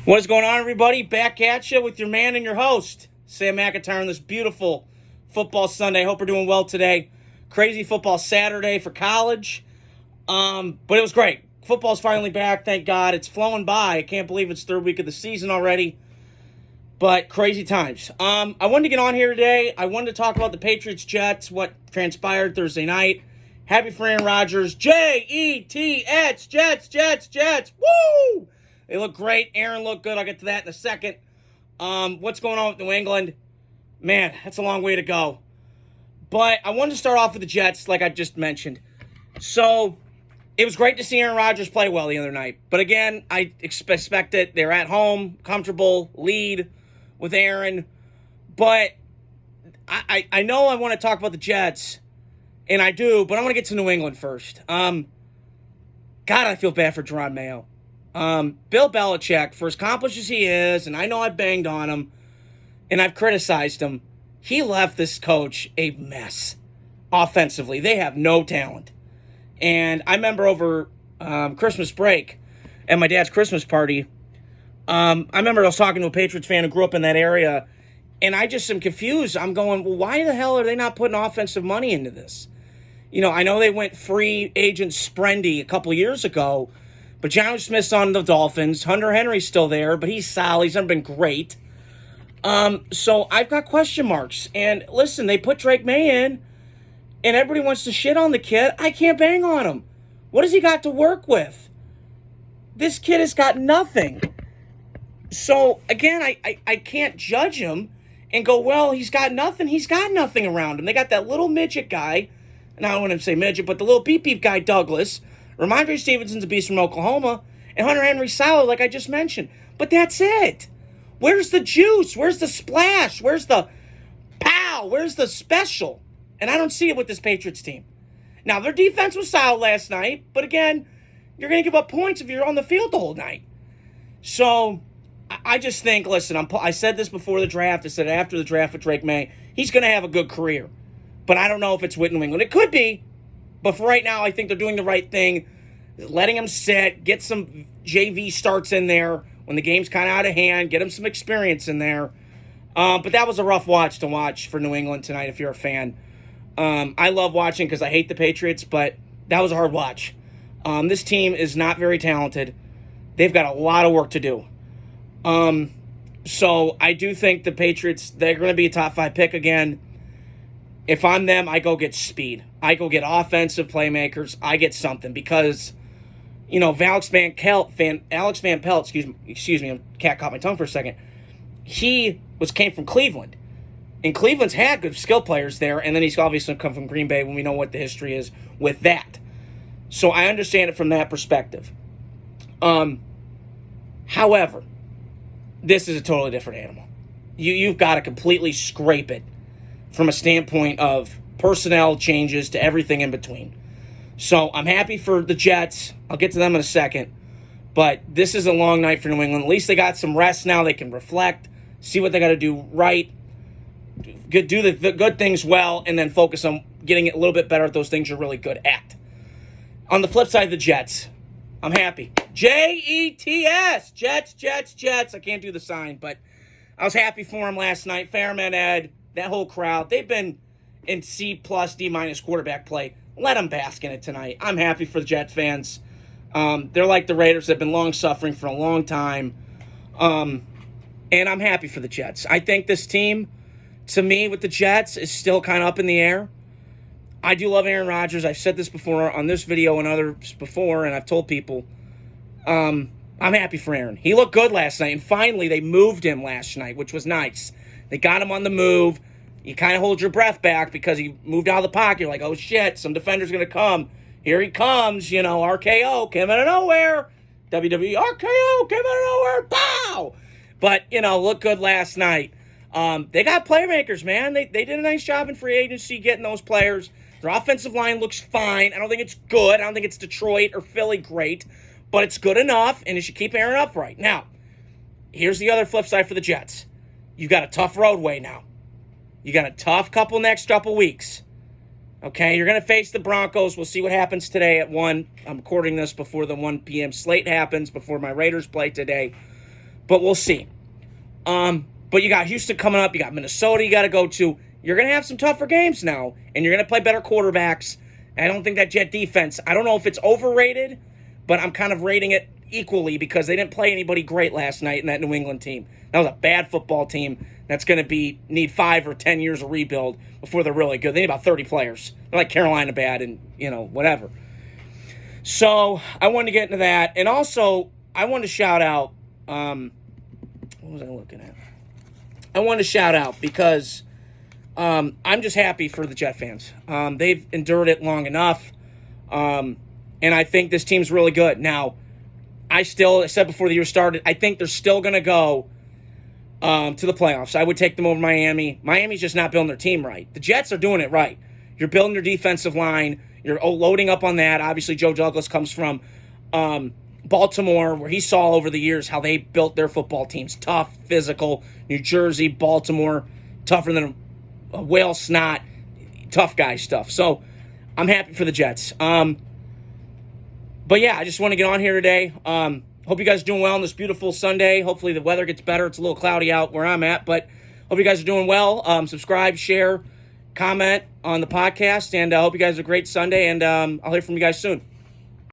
What is going on, everybody? Back at you with your man and your host, Sam McIntyre, on this beautiful football Sunday. Hope we're doing well today. Crazy football Saturday for college, but it was great. Football's finally back, thank God. It's flowing by. I can't believe it's third week of the season already, but crazy times. I wanted to get on here today. I wanted to talk about the Patriots-Jets, what transpired Thursday night. Happy for Aaron Rodgers. Jets, Jets. Woo! They look great. Aaron looked good. I'll get to that in a second. What's going on with New England? Man, that's a long way to go. But I wanted to start off with the Jets, like I just mentioned. So, it was great to see Aaron Rodgers play well the other night. But again, I expect it. They're at home, comfortable, lead with Aaron. But I know I want to talk about the Jets, and I do, but I want to get to New England first. God, I feel bad for Jerron Mayo. Bill Belichick, for as accomplished as he is, and I know I've banged on him, and I've criticized him, he left this coach a mess offensively. They have no talent. And I remember over Christmas break at my dad's Christmas party, I remember I was talking to a Patriots fan who grew up in that area, and I just am confused. I'm going, well, why the hell are they not putting offensive money into this? You know, I know they went free agent Sprendy a couple years ago, but John Smith's on the Dolphins. Hunter Henry's still there, but he's solid. He's never been great. So I've got question marks. And listen, they put Drake Maye in, and everybody wants to shit on the kid. I can't bang on him. What has he got to work with? This kid has got nothing. So, again, I can't judge him and go, well, he's got nothing. He's got nothing around him. They got that little midget guy, and I don't want to say midget, but the little beep-beep guy, Douglas. Ramondre Stevenson's a beast from Oklahoma, and Hunter Henry's solid, like I just mentioned. But that's it. Where's the juice? Where's the splash? Where's the pow? Where's the special? And I don't see it with this Patriots team. Now, their defense was solid last night, but again, you're going to give up points if you're on the field the whole night. So, I just think, listen, I said this before the draft. I said after the draft with Drake Maye, he's going to have a good career. But I don't know if it's with New England. It could be. But for right now, I think they're doing the right thing, letting him sit, get some JV starts in there when the game's kind of out of hand, get him some experience in there. But that was a rough watch to watch for New England tonight if you're a fan. I love watching because I hate the Patriots, but that was a hard watch. This team is not very talented. They've got a lot of work to do. So I do think the Patriots, they're going to be a top 5 pick again. If I'm them, I go get speed. I go get offensive playmakers. I get something because, you know, Alex Van Pelt, excuse me, cat caught my tongue for a second. He came from Cleveland, and Cleveland's had good skill players there, and then he's obviously come from Green Bay when we know what the history is with that. So I understand it from that perspective. However, this is a totally different animal. You've got to completely scrape it from a standpoint of personnel changes to everything in between. So I'm happy for the Jets. I'll get to them in a second. But this is a long night for New England. At least they got some rest now. They can reflect, see what they got to do right, do the good things well, and then focus on getting it a little bit better at those things you're really good at. On the flip side of the Jets, I'm happy. Jets, Jets. I can't do the sign, but I was happy for them last night. Fairman Ed, that whole crowd, they've been in C+, D- quarterback play. Let them bask in it tonight. I'm happy for the Jets fans. They're like the Raiders. They've been long-suffering for a long time. And I'm happy for the Jets. I think this team, to me, with the Jets, is still kind of up in the air. I do love Aaron Rodgers. I've said this before on this video and others before, and I've told people, I'm happy for Aaron. He looked good last night, and finally they moved him last night, which was nice. They got him on the move. You kind of hold your breath back because he moved out of the pocket. You're like, oh, shit, some defender's going to come. Here he comes, you know, RKO, came out of nowhere. WWE, RKO, came out of nowhere. Pow! But, you know, looked good last night. They got playmakers, man. They did a nice job in free agency getting those players. Their offensive line looks fine. I don't think it's good. I don't think it's Detroit or Philly great. But it's good enough, and it should keep Aaron upright. Now, here's the other flip side for the Jets. You've got a tough roadway now. You got a tough next couple weeks. Okay, you're going to face the Broncos. We'll see what happens today at 1. I'm recording this before the 1 p.m. slate happens, before my Raiders play today. but we'll see. But you got Houston coming up. You got Minnesota you got to go to. You're going to have some tougher games now, and you're going to play better quarterbacks. And I don't think that Jet defense, I don't know if it's overrated, but I'm kind of rating it equally because they didn't play anybody great last night in that New England team. That was a bad football team that's going to need 5 or 10 years of rebuild before they're really good. They need about 30 players. They're like Carolina bad and, whatever. So I wanted to get into that. And also, I wanted to shout out, what was I looking at? I wanted to shout out because I'm just happy for the Jet fans. They've endured it long enough. And I think this team's really good. Now, I said before the year started, I think they're still going to go to the playoffs. I would take them over Miami. Miami's just not building their team right. The Jets are doing it right. You're building your defensive line. You're loading up on that. Obviously, Joe Douglas comes from Baltimore, where he saw over the years how they built their football teams. Tough, physical. New Jersey, Baltimore, tougher than a whale snot. Tough guy stuff. So I'm happy for the Jets. But yeah, I just want to get on here today. Hope you guys are doing well on this beautiful Sunday. Hopefully the weather gets better. It's a little cloudy out where I'm at, but hope you guys are doing well. Subscribe, share, comment on the podcast, and I hope you guys have a great Sunday, and I'll hear from you guys soon.